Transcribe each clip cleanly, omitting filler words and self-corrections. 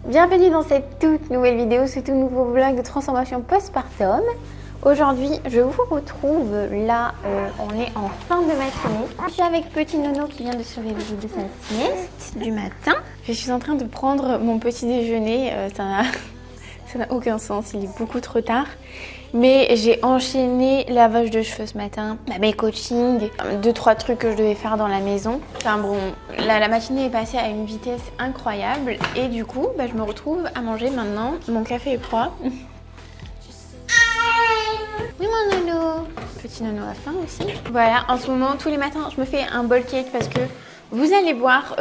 Bienvenue dans cette toute nouvelle vidéo, ce tout nouveau vlog de transformation postpartum. Aujourd'hui, je vous retrouve là, on est en fin de matinée. Je suis avec petit Nono qui vient de se réveiller de sa sieste du matin. Je suis en train de prendre mon petit déjeuner, ça n'a aucun sens, il est beaucoup trop tard. Mais j'ai enchaîné lavage de cheveux ce matin, mes coachings, 2-3 trucs que je devais faire dans la maison. Enfin bon, la matinée est passée à une vitesse incroyable et du coup, je me retrouve à manger maintenant. Mon café est froid. Oui mon Nono. Petit Nono a faim aussi. Voilà, en ce moment, tous les matins, je me fais un bowl cake parce que vous allez voir,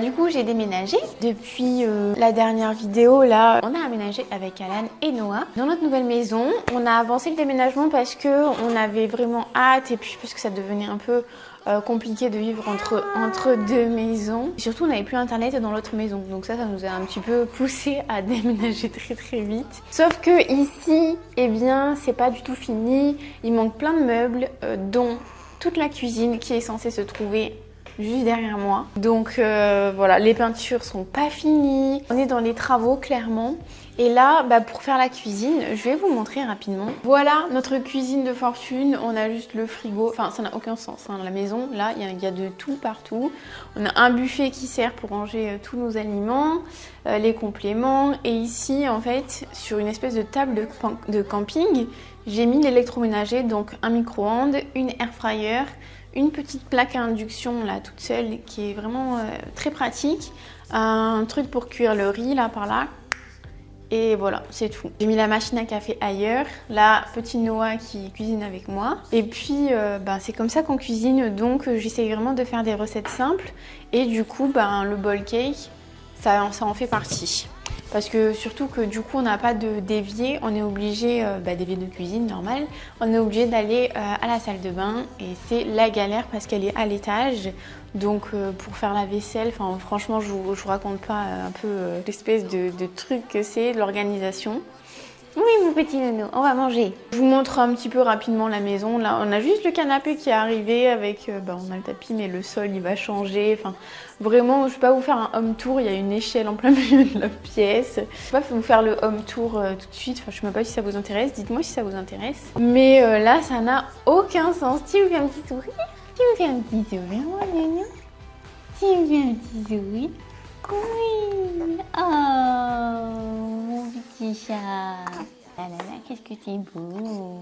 du coup j'ai déménagé. Depuis la dernière vidéo, là, on a aménagé avec Alan et Noah dans notre nouvelle maison. On a avancé le déménagement parce que on avait vraiment hâte et puis parce que ça devenait un peu compliqué de vivre entre deux maisons. Et surtout, on n'avait plus internet dans l'autre maison. Donc ça nous a un petit peu poussé à déménager très vite. Sauf que ici, eh bien, c'est pas du tout fini. Il manque plein de meubles, dont toute la cuisine qui est censée se trouver juste derrière moi. Donc voilà, les peintures sont pas finies. On est dans les travaux clairement. Et là, pour faire la cuisine, je vais vous montrer rapidement. Voilà notre cuisine de fortune. On a juste le frigo. Enfin, ça n'a aucun sens. Hein. La maison, là, il y a de tout partout. On a un buffet qui sert pour ranger tous nos aliments, les compléments. Et ici, en fait, sur une espèce de table de camping, j'ai mis l'électroménager, donc un micro-ondes, une air fryer, une petite plaque à induction là toute seule qui est vraiment très pratique, un truc pour cuire le riz là par là et voilà, c'est tout. J'ai mis la machine à café ailleurs, là petit Noah qui cuisine avec moi et puis c'est comme ça qu'on cuisine, donc j'essaie vraiment de faire des recettes simples et du coup le bowl cake ça en fait partie. Parce que surtout que du coup on n'a pas d'évier, on est obligé, d'évier de cuisine normal, on est obligé d'aller à la salle de bain et c'est la galère parce qu'elle est à l'étage. Donc pour faire la vaisselle, franchement je vous raconte pas un peu l'espèce de truc que c'est, l'organisation. Oui mon petit Nono, on va manger. Je vous montre un petit peu rapidement la maison. Là on a juste le canapé qui est arrivé avec, on a le tapis mais le sol il va changer. Enfin vraiment je vais pas vous faire un home tour, il y a une échelle en plein milieu de la pièce. Je vais pas vous faire le home tour tout de suite, je sais même pas si ça vous intéresse, dites-moi si ça vous intéresse. Mais là ça n'a aucun sens. Tu me fais un petit sourire? Tu me fais un petit sourire mon Nono? Tu me fais un petit sourire? Oui. Oh, mon petit chat. Ah là là, qu'est-ce que t'es beau.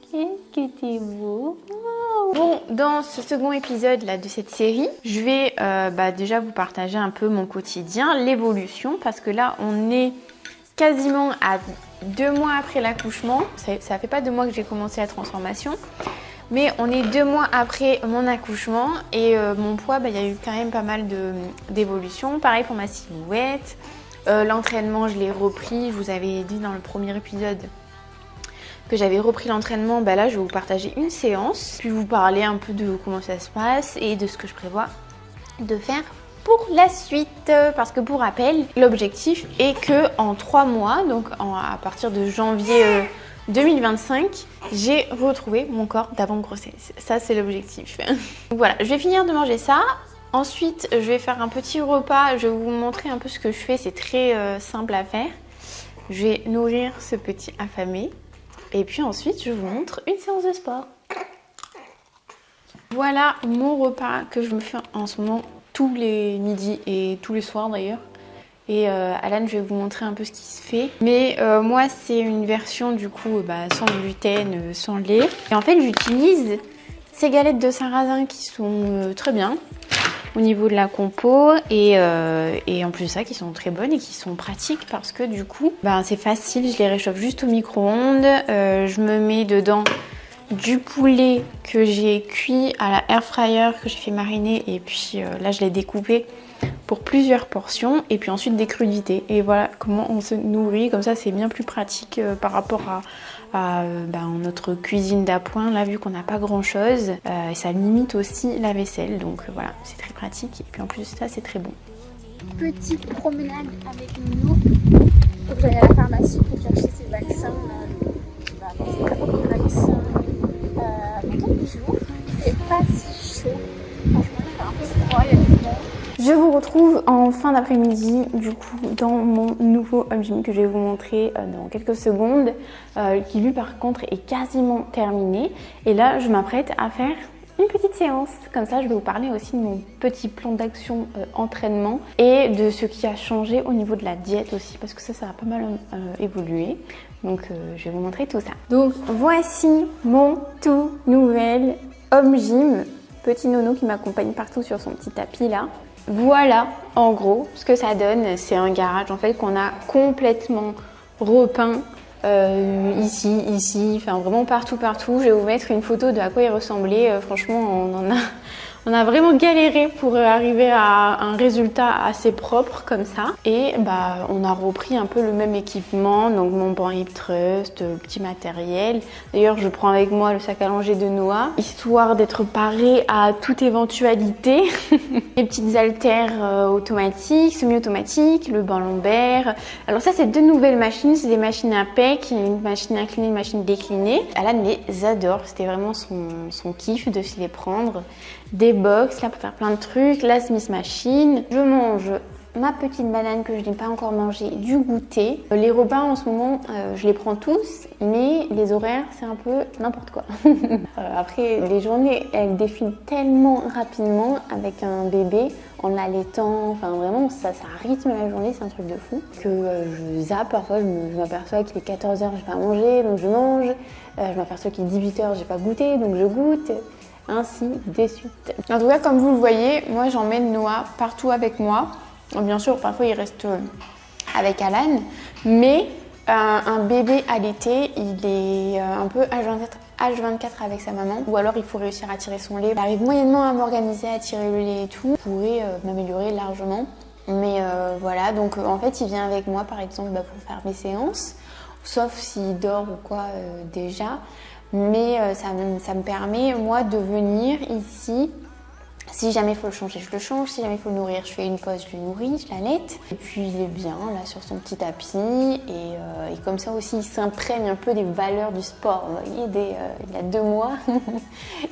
Qu'est-ce que t'es beau. Oh. Bon, dans ce second épisode là de cette série, je vais déjà vous partager un peu mon quotidien, l'évolution, parce que là, on est quasiment à 2 mois après l'accouchement. Ça fait pas 2 mois que j'ai commencé la transformation. Mais on est 2 mois après mon accouchement et mon poids, il y a eu quand même pas mal d'évolution. Pareil pour ma silhouette. L'entraînement, je l'ai repris. Je vous avais dit dans le premier épisode que j'avais repris l'entraînement. Là, je vais vous partager une séance. Puis vous parler un peu de comment ça se passe et de ce que je prévois de faire pour la suite. Parce que pour rappel, l'objectif est que en 3 mois, donc à partir de janvier 2025, j'ai retrouvé mon corps d'avant grossesse. Ça, c'est l'objectif. Voilà, je vais finir de manger ça. Ensuite, je vais faire un petit repas. Je vais vous montrer un peu ce que je fais. C'est très simple à faire. Je vais nourrir ce petit affamé. Et puis ensuite, je vous montre une séance de sport. Voilà mon repas que je me fais en ce moment tous les midis et tous les soirs d'ailleurs. Et Alan, je vais vous montrer un peu ce qui se fait. Mais moi, c'est une version du coup sans gluten, sans lait. Et en fait, j'utilise ces galettes de sarrasin qui sont très bien au niveau de la compo. Et en plus de ça, qui sont très bonnes et qui sont pratiques parce que du coup, c'est facile. Je les réchauffe juste au micro-ondes. Je me mets dedans du poulet que j'ai cuit à la air fryer, que j'ai fait mariner. Et puis là, je l'ai découpé pour plusieurs portions et puis ensuite des crudités. Et voilà comment on se nourrit, comme ça c'est bien plus pratique par rapport à notre cuisine d'appoint là, vu qu'on n'a pas grand chose et ça limite aussi la vaisselle, donc voilà, c'est très pratique et puis en plus ça c'est très bon. Petite promenade avec Nono. Faut que j'aille à la pharmacie pour chercher ses vaccins là. Il va avoir ses vaccins dans quelques jours. C'est pas si chaud, franchement il fait un peu froid, il y a du vent. Je vous retrouve en fin d'après-midi du coup dans mon nouveau home gym que je vais vous montrer dans quelques secondes, qui lui par contre est quasiment terminé. Et là je m'apprête à faire une petite séance, comme ça je vais vous parler aussi de mon petit plan d'action entraînement et de ce qui a changé au niveau de la diète aussi, parce que ça a pas mal évolué. Donc je vais vous montrer tout ça. Donc voici mon tout nouvel home gym, petit nono qui m'accompagne partout sur son petit tapis là. Voilà en gros ce que ça donne. C'est un garage en fait qu'on a complètement repeint. Ici, enfin vraiment partout. Je vais vous mettre une photo de à quoi il ressemblait. Franchement, on a vraiment galéré pour arriver à un résultat assez propre comme ça. Et bah, on a repris un peu le même équipement, donc mon banc hip thrust, petit matériel. D'ailleurs, je prends avec moi le sac à langer de Noah, histoire d'être paré à toute éventualité. Les petites haltères automatiques, semi-automatiques, le banc lombaire. Alors ça, c'est deux nouvelles machines. C'est des machines à pec, une machine inclinée, une machine déclinée. Alan les adore. C'était vraiment son kiff de se les prendre. Des box là pour faire plein de trucs, la Smith Machine. Je mange ma petite banane que je n'ai pas encore mangée, du goûter. Les repas en ce moment, je les prends tous, mais les horaires, c'est un peu n'importe quoi. Après, les journées, elles défilent tellement rapidement avec un bébé, en l'allaitant, enfin vraiment, ça rythme la journée, c'est un truc de fou. Que je zappe, parfois je m'aperçois qu'il est 14h, j'ai pas mangé, donc je mange. Je m'aperçois qu'il est 18h, j'ai pas goûté, donc je goûte. Ainsi de suite. En tout cas, comme vous le voyez, moi j'emmène Noah partout avec moi. Bien sûr, parfois il reste avec Alan, mais un bébé allaité, il est un peu H24 avec sa maman, ou alors il faut réussir à tirer son lait. J'arrive moyennement à m'organiser, à tirer le lait et tout, je pourrais m'améliorer largement. Mais voilà, donc en fait il vient avec moi par exemple pour faire mes séances, sauf s'il dort ou quoi déjà. Mais ça me permet, moi, de venir ici. Si jamais il faut le changer, je le change. Si jamais il faut le nourrir, je fais une pause, je le nourris, je l'allaite. Et puis il est bien là sur son petit tapis. Et comme ça aussi, il s'imprègne un peu des valeurs du sport. Vous voyez, il a 2 mois.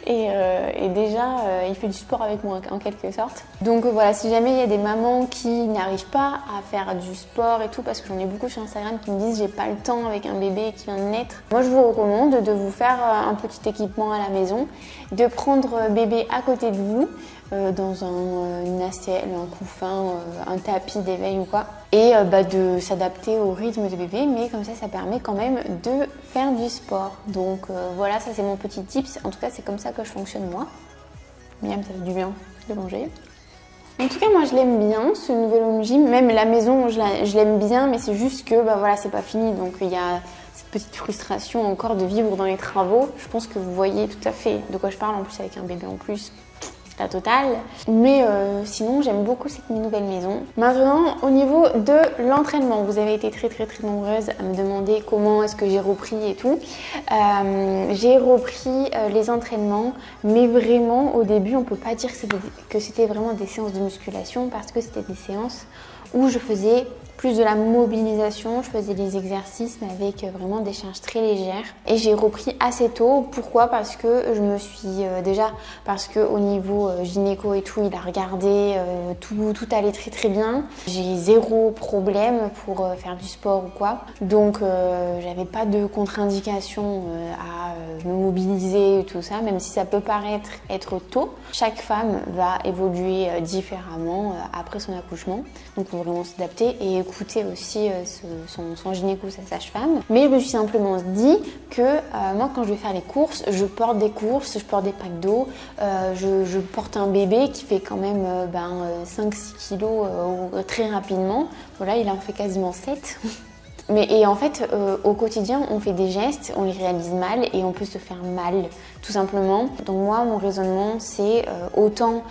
et déjà, il fait du sport avec moi en quelque sorte. Donc voilà, si jamais il y a des mamans qui n'arrivent pas à faire du sport et tout, parce que j'en ai beaucoup sur Instagram qui me disent j'ai pas le temps avec un bébé qui vient de naître. Moi, je vous recommande de vous faire un petit équipement à la maison, de prendre bébé à côté de vous. Dans une assiette, un couffin, un tapis d'éveil ou quoi, et de s'adapter au rythme de bébé, mais comme ça permet quand même de faire du sport. Donc voilà, ça c'est mon petit tips. En tout cas, c'est comme ça que je fonctionne moi. Miam, ça fait du bien de manger. En tout cas, moi je l'aime bien ce nouvel home gym. Même la maison, je l'aime bien, mais c'est juste que voilà, c'est pas fini. Donc il y a cette petite frustration encore de vivre dans les travaux. Je pense que vous voyez tout à fait de quoi je parle, en plus avec un bébé en plus. La totale, mais sinon j'aime beaucoup cette nouvelle maison. Maintenant au niveau de l'entraînement, vous avez été très nombreuses à me demander comment est-ce que j'ai repris et tout. J'ai repris les entraînements, mais vraiment au début on peut pas dire que c'était vraiment des séances de musculation, parce que c'était des séances où je faisais plus de la mobilisation, je faisais des exercices mais avec vraiment des charges très légères. Et j'ai repris assez tôt. Pourquoi? Parce que je me suis parce que au niveau gynéco et tout, il a regardé, tout allait très bien. J'ai 0 problème pour faire du sport ou quoi. Donc j'avais pas de contre-indication à me mobiliser, tout ça, même si ça peut paraître être tôt. Chaque femme va évoluer différemment après son accouchement. Donc il faut vraiment s'adapter et écouter aussi son gynéco, sa sage-femme. Mais je me suis simplement dit que moi quand je vais faire les courses, je porte des courses, je porte des packs d'eau, je porte un bébé qui fait quand même 5-6 kilos très rapidement. Voilà, il en fait quasiment 7. Et en fait, au quotidien, on fait des gestes, on les réalise mal et on peut se faire mal, tout simplement. Donc moi, mon raisonnement, c'est autant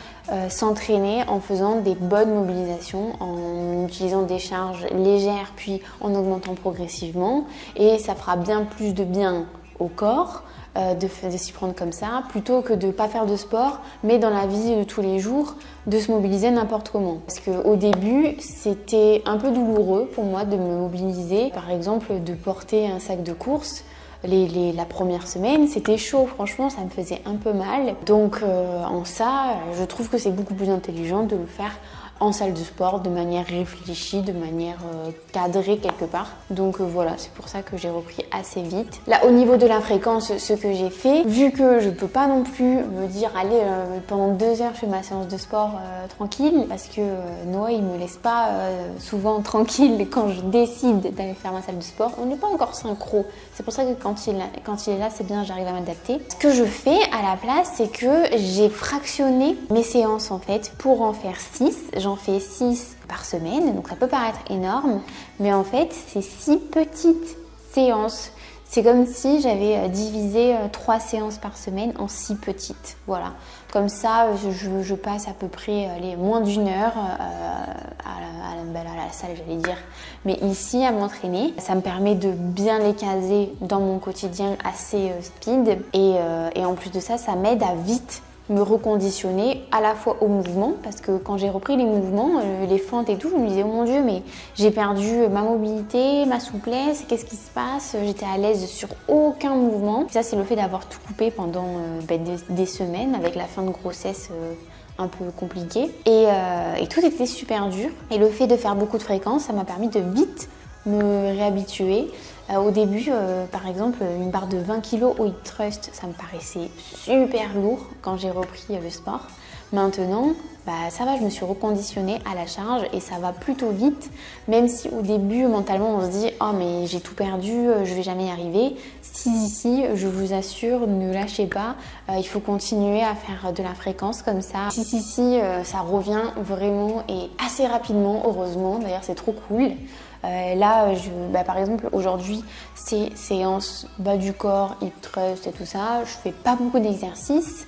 s'entraîner en faisant des bonnes mobilisations, en utilisant des charges légères, puis en augmentant progressivement. Et ça fera bien plus de bien au corps de s'y prendre comme ça, plutôt que de ne pas faire de sport, mais dans la vie de tous les jours, de se mobiliser n'importe comment. Parce qu'au début, c'était un peu douloureux pour moi de me mobiliser. Par exemple, de porter un sac de course. La première semaine, c'était chaud, franchement, ça me faisait un peu mal. Donc en ça, je trouve que c'est beaucoup plus intelligent de le faire en salle de sport de manière réfléchie, de manière cadrée quelque part. Donc voilà, c'est pour ça que j'ai repris assez vite. Là, au niveau de la fréquence, ce que j'ai fait, vu que je peux pas non plus me dire allez pendant 2 heures je fais ma séance de sport tranquille, parce que Noah il me laisse pas souvent tranquille quand je décide d'aller faire ma salle de sport. On n'est pas encore synchro, c'est pour ça que quand il est là c'est bien, j'arrive à m'adapter. Ce que je fais à la place, c'est que j'ai fractionné mes séances en fait pour en faire 6. J'en fais 6 par semaine, donc ça peut paraître énorme, mais en fait c'est 6 petites séances. C'est comme si j'avais divisé 3 séances par semaine en 6 petites. Voilà. Comme ça, je passe à peu près moins d'1 heure à la salle, j'allais dire. Mais ici, à m'entraîner, ça me permet de bien les caser dans mon quotidien assez speed. Et en plus de ça, ça m'aide à vite me reconditionner à la fois au mouvement, parce que quand j'ai repris les mouvements, les fentes et tout, je me disais oh mon dieu, mais j'ai perdu ma mobilité, ma souplesse, qu'est-ce qui se passe? J'étais à l'aise sur aucun mouvement. Ça c'est le fait d'avoir tout coupé pendant des semaines avec la fin de grossesse un peu compliquée et tout était super dur, et le fait de faire beaucoup de fréquences, ça m'a permis de vite me réhabituer. Au début, par exemple, une barre de 20 kg au hip thrust, ça me paraissait super lourd quand j'ai repris le sport. Maintenant, ça va, je me suis reconditionnée à la charge et ça va plutôt vite, même si au début, mentalement, on se dit « Oh, mais j'ai tout perdu, je vais jamais y arriver ». Si, je vous assure, ne lâchez pas, il faut continuer à faire de la fréquence comme ça. Si, ça revient vraiment et assez rapidement, heureusement, d'ailleurs c'est trop cool. Là, par exemple, aujourd'hui, c'est séance bas du corps, hip thrust et tout ça. Je fais pas beaucoup d'exercices.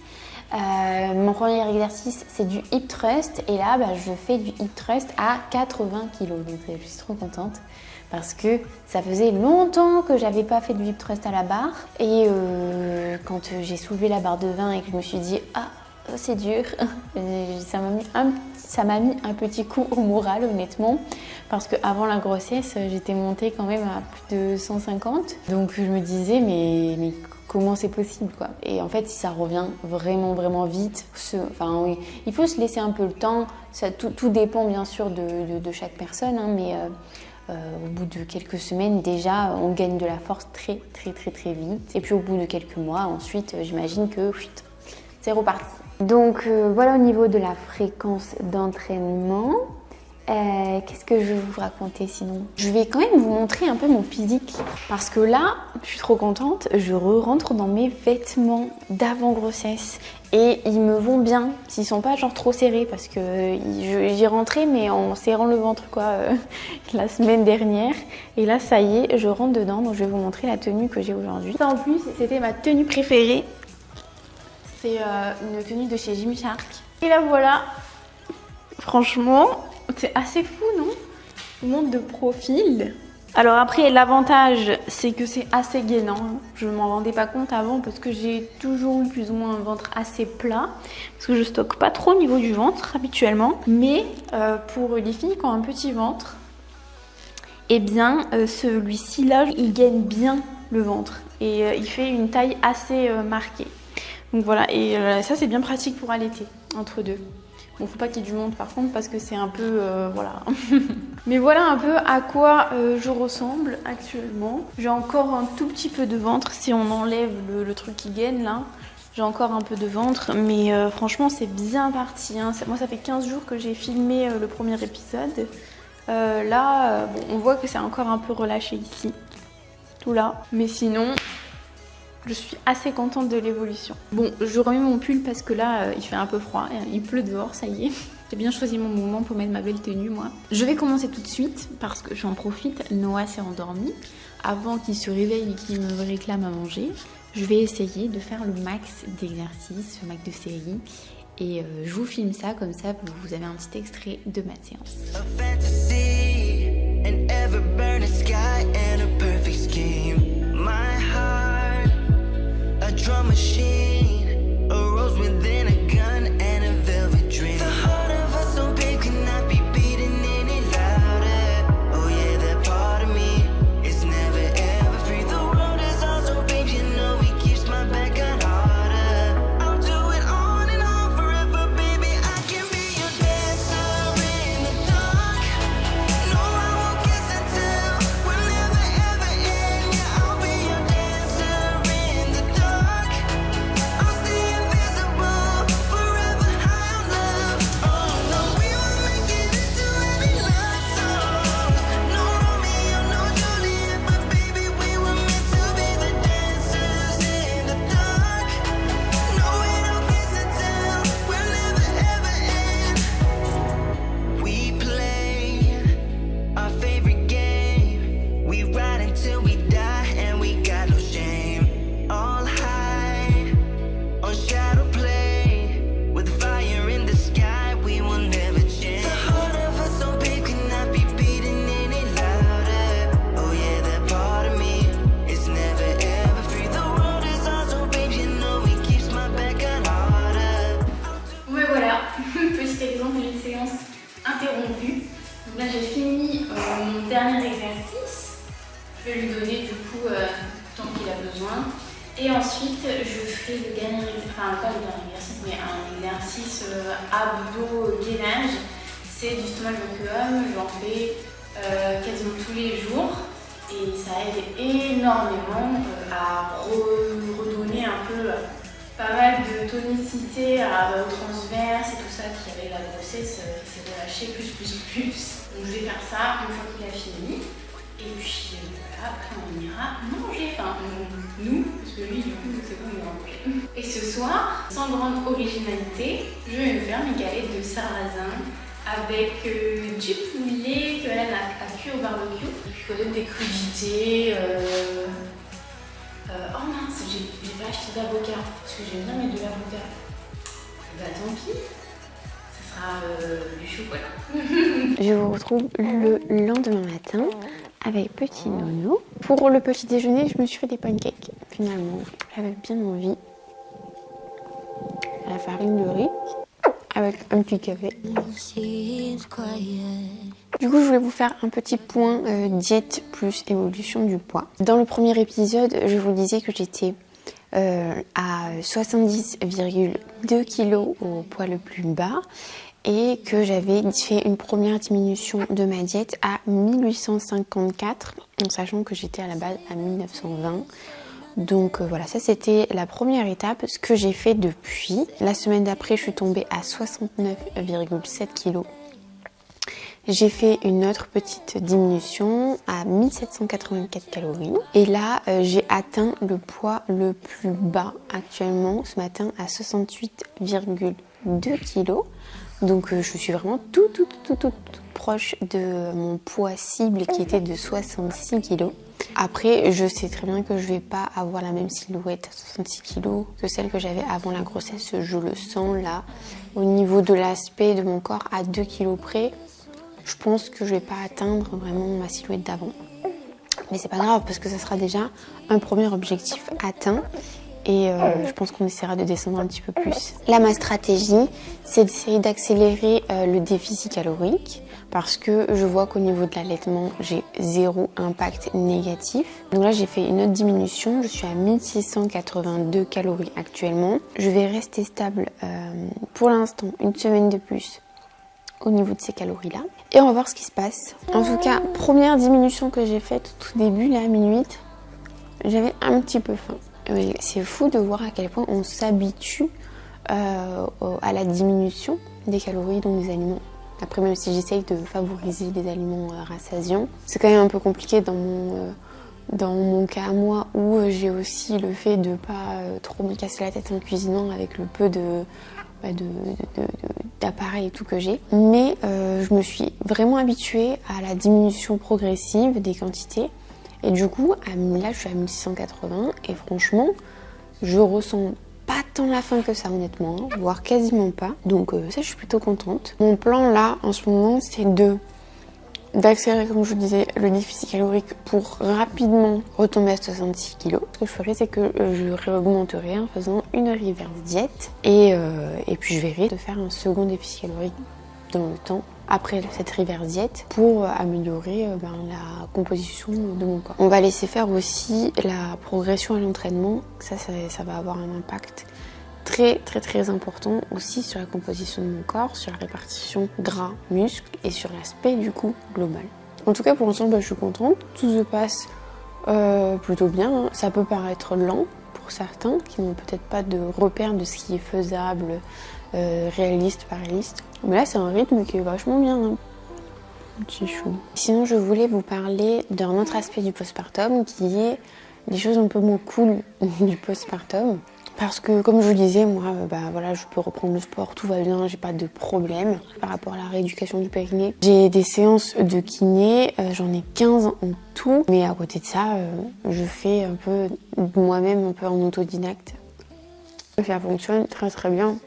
Mon premier exercice, c'est du hip thrust. Et là, je fais du hip thrust à 80 kg. Donc, je suis trop contente parce que ça faisait longtemps que j'avais pas fait du hip thrust à la barre. Et quand j'ai soulevé la barre de 20 et que je me suis dit « Ah, c'est dur », ça m'a mis un petit coup au moral, honnêtement, parce qu'avant la grossesse, j'étais montée quand même à plus de 150. Donc je me disais, mais comment c'est possible quoi? Et en fait, si ça revient vraiment vite, oui, il faut se laisser un peu le temps. Ça, tout dépend bien sûr de chaque personne, hein, mais au bout de quelques semaines, déjà, on gagne de la force très vite. Et puis au bout de quelques mois, ensuite, j'imagine que c'est reparti. Donc voilà au niveau de la fréquence d'entraînement. Qu'est-ce que je vais vous raconter sinon? Je vais quand même vous montrer un peu mon physique parce que là, je suis trop contente, je rentre dans mes vêtements d'avant grossesse et ils me vont bien, s'ils sont pas genre trop serrés parce que j'y rentrais mais en serrant le ventre la semaine dernière, et là ça y est, je rentre dedans, donc je vais vous montrer la tenue que j'ai aujourd'hui. En plus, c'était ma tenue préférée. C'est une tenue de chez Gymshark. Et là voilà, franchement, c'est assez fou, non? Je vous montre de profil. Alors après, l'avantage, c'est que c'est assez gainant. Je ne m'en rendais pas compte avant parce que j'ai toujours eu plus ou moins un ventre assez plat. Parce que je stocke pas trop au niveau du ventre habituellement. Mais pour les filles qui ont un petit ventre, eh bien celui-ci là, il gaine bien le ventre. Et il fait une taille assez marquée. Donc voilà, et ça c'est bien pratique pour allaiter, entre deux. Bon, faut pas qu'il y ait du monde par contre parce que c'est un peu... voilà. Mais voilà un peu à quoi je ressemble actuellement. J'ai encore un tout petit peu de ventre si on enlève le truc qui gaine là. J'ai encore un peu de ventre, mais franchement c'est bien parti. Hein. Moi ça fait 15 jours que j'ai filmé le premier épisode. Là, on voit que c'est encore un peu relâché ici. Tout là. Mais sinon... je suis assez contente de l'évolution. Bon, je remets mon pull parce que là, il fait un peu froid. Il pleut dehors, ça y est. J'ai bien choisi mon moment pour mettre ma belle tenue, moi. Je vais commencer tout de suite parce que j'en profite. Noah s'est endormi. Avant qu'il se réveille et qu'il me réclame à manger, je vais essayer de faire le max d'exercices, le max de séries. Et je vous filme ça, comme ça, vous avez un petit extrait de ma séance. Drum machine, a rose within a gun and a velvet dream. The heart of us, so big, cannot be beaten any louder. Oh yeah, that part of me is never ever free. The world is all so big, you know it keeps my back on harder. I'll do it on and on forever, baby. I can be your dancer exercices. Je vais lui donner du coup tant qu'il a besoin. Et ensuite, je ferai le dernier exercice, enfin pas le dernier exercice, mais un exercice abdos-gainage. C'est justement le vacuum, j'en fais quasiment tous les jours. Et ça aide énormément à redonner un peu pas mal de tonicité au transverse et tout ça qui avec la grossesse s'est relâché plus. Donc je vais faire ça une fois qu'il a fini. Et puis voilà, après on ira manger. Enfin, nous, parce que lui, du coup, c'est bon, il va manger. Et ce soir, sans grande originalité, je vais me faire mes galettes de sarrasin avec du poulet que Hélène a cuit au barbecue. Et puis peut-être des crudités. Oh mince, j'ai pas acheté d'avocat parce que j'aime bien mettre de l'avocat. Bah tant pis, ça sera du chocolat. Je vous retrouve le lendemain matin avec petit Nono. Pour le petit déjeuner, je me suis fait des pancakes. Finalement, j'avais bien envie. La farine de riz avec un petit café. Du coup, je voulais vous faire un petit point diète plus évolution du poids. Dans le premier épisode, je vous disais que j'étais à 70,2 kg au poids le plus bas et que j'avais fait une première diminution de ma diète à 1854, en sachant que j'étais à la base à 1920. Donc voilà, ça c'était la première étape. Ce que j'ai fait depuis, la semaine d'après, je suis tombée à 69,7 kg. J'ai fait une autre petite diminution à 1784 calories. Et là, j'ai atteint le poids le plus bas actuellement ce matin à 68,2 kg. Donc je suis vraiment tout proche de mon poids cible qui était de 66 kg. Après, je sais très bien que je vais pas avoir la même silhouette à 66 kg que celle que j'avais avant la grossesse. Je le sens là, au niveau de l'aspect de mon corps à 2 kg près. Je pense que je vais pas atteindre vraiment ma silhouette d'avant. Mais c'est pas grave parce que ça sera déjà un premier objectif atteint. Et je pense qu'on essaiera de descendre un petit peu plus. Là, ma stratégie, c'est d'essayer d'accélérer le déficit calorique parce que je vois qu'au niveau de l'allaitement, j'ai zéro impact négatif. Donc là, j'ai fait une autre diminution. Je suis à 1682 calories actuellement. Je vais rester stable pour l'instant une semaine de plus au niveau de ces calories-là. Et on va voir ce qui se passe. En tout cas, première diminution que j'ai faite au tout début, là, à minuit, j'avais un petit peu faim. C'est fou de voir à quel point on s'habitue à la diminution des calories dans les aliments. Après, même si j'essaye de favoriser les aliments rassasiants, c'est quand même un peu compliqué dans mon cas à moi où j'ai aussi le fait de ne pas trop me casser la tête en cuisinant avec le peu d'appareils et tout que j'ai. Mais je me suis vraiment habituée à la diminution progressive des quantités. Et du coup, là, je suis à 1680 et franchement, je ressens pas tant la faim que ça, honnêtement, voire quasiment pas. Donc ça, je suis plutôt contente. Mon plan, là, en ce moment, c'est d'accélérer, comme je vous disais, le déficit calorique pour rapidement retomber à 66 kg. Ce que je ferai, c'est que je réaugmenterai en faisant une reverse diète. Et puis, je verrai de faire un second déficit calorique dans le temps après cette reverse diète pour améliorer la composition de mon corps. On va laisser faire aussi la progression à l'entraînement. Ça va avoir un impact très important aussi sur la composition de mon corps, sur la répartition gras-muscle et sur l'aspect du coup global. En tout cas pour l'instant je suis contente, tout se passe plutôt bien, hein. Ça peut paraître lent pour certains qui n'ont peut-être pas de repère de ce qui est faisable, réaliste, pas réaliste. Mais là c'est un rythme qui est vachement bien, hein. Petit chou. Sinon je voulais vous parler d'un autre aspect du postpartum qui est des choses un peu moins cool du postpartum. Parce que comme je vous disais, moi, je peux reprendre le sport, tout va bien, j'ai pas de problème par rapport à la rééducation du périnée. J'ai des séances de kiné, j'en ai 15 en tout, mais à côté de ça, je fais un peu moi-même, un peu en autodidacte. Ça fonctionne très bien.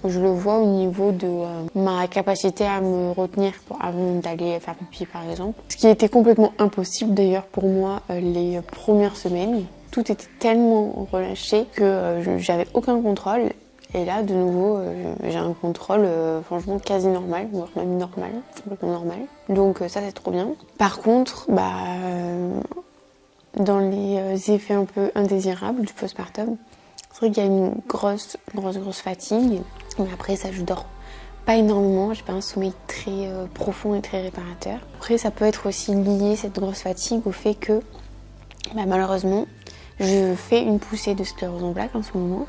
Je le vois au niveau de ma capacité à me retenir avant d'aller faire pipi par exemple. Ce qui était complètement impossible d'ailleurs pour moi les premières semaines. Tout était tellement relâché que j'avais aucun contrôle. Et là, de nouveau, j'ai un contrôle franchement quasi normal, voire même normal, complètement normal. Donc ça, c'est trop bien. Par contre, dans les effets un peu indésirables du postpartum, c'est vrai qu'il y a une grosse fatigue. Mais après, ça, je dors pas énormément. J'ai pas un sommeil très profond et très réparateur. Après, ça peut être aussi lié, cette grosse fatigue, au fait que malheureusement, je fais une poussée de sclérose en plaques en ce moment.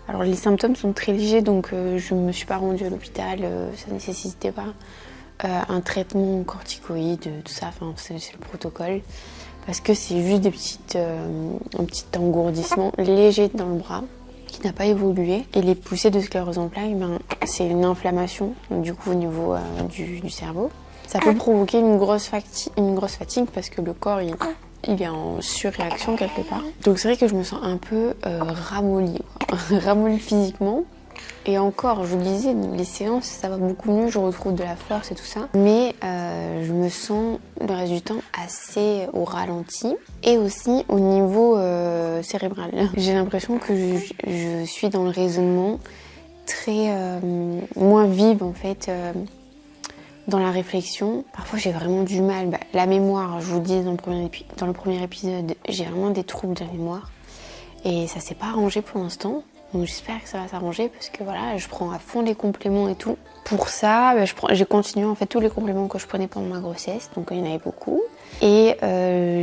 Alors les symptômes sont très légers, donc je ne me suis pas rendue à l'hôpital, ça ne nécessitait pas un traitement corticoïde, tout ça, enfin c'est le protocole. Parce que c'est juste un petit engourdissement léger dans le bras qui n'a pas évolué. Et les poussées de sclérose en plaques, c'est une inflammation du coup au niveau du cerveau. Ça peut provoquer une grosse fatigue parce que le corps il est en surréaction quelque part. Donc c'est vrai que je me sens un peu ramollie, ramollie physiquement. Et encore, je vous le disais, les séances, ça va beaucoup mieux, je retrouve de la force et tout ça. Mais je me sens le reste du temps assez au ralenti et aussi au niveau cérébral. J'ai l'impression que je suis dans le raisonnement très moins vive en fait. Dans la réflexion, parfois j'ai vraiment du mal. La mémoire, je vous le dis dans le premier épisode, j'ai vraiment des troubles de la mémoire. Et ça s'est pas arrangé pour l'instant. Donc j'espère que ça va s'arranger parce que voilà, je prends à fond les compléments et tout. Pour ça, j'ai continué en fait tous les compléments que je prenais pendant ma grossesse. Donc il y en avait beaucoup. Et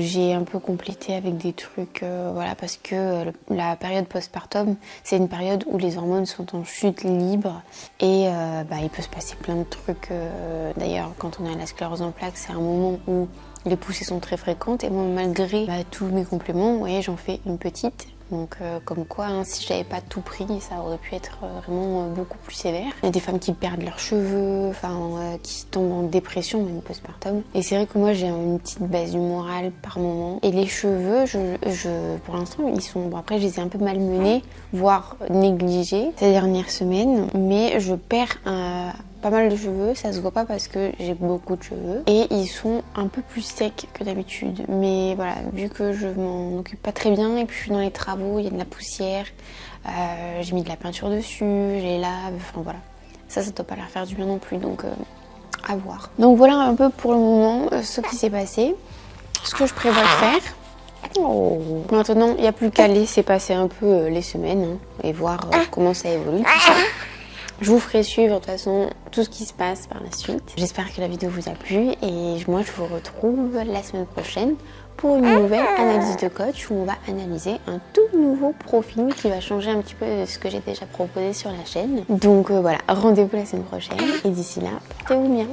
j'ai un peu complété avec des trucs, voilà, parce que la période postpartum, c'est une période où les hormones sont en chute libre et il peut se passer plein de trucs. D'ailleurs, quand on a la sclérose en plaques, c'est un moment où les poussées sont très fréquentes et moi, malgré tous mes compléments, vous voyez, j'en fais une petite. Donc comme quoi, si j'avais pas tout pris, ça aurait pu être vraiment beaucoup plus sévère. Il y a des femmes qui perdent leurs cheveux, qui tombent en dépression même postpartum. Et c'est vrai que moi j'ai une petite baisse du moral par moment. Et les cheveux, pour l'instant, ils sont... Bon, après je les ai un peu malmenés, voire négligés ces dernières semaines. Mais je perds pas mal de cheveux, ça se voit pas parce que j'ai beaucoup de cheveux et ils sont un peu plus secs que d'habitude. Mais voilà, vu que je m'en occupe pas très bien et puis je suis dans les travaux, il y a de la poussière, j'ai mis de la peinture dessus, je les lave, enfin voilà. Ça doit pas leur faire du bien non plus, donc à voir. Donc voilà un peu pour le moment ce qui s'est passé, ce que je prévois de faire. Oh. Maintenant, il n'y a plus qu'à laisser passer un peu les semaines et voir comment ça évolue tout ça. Je vous ferai suivre de toute façon tout ce qui se passe par la suite. J'espère que la vidéo vous a plu et moi je vous retrouve la semaine prochaine pour une nouvelle analyse de coach où on va analyser un tout nouveau profil qui va changer un petit peu de ce que j'ai déjà proposé sur la chaîne. Donc voilà, rendez-vous la semaine prochaine et d'ici là, portez-vous bien.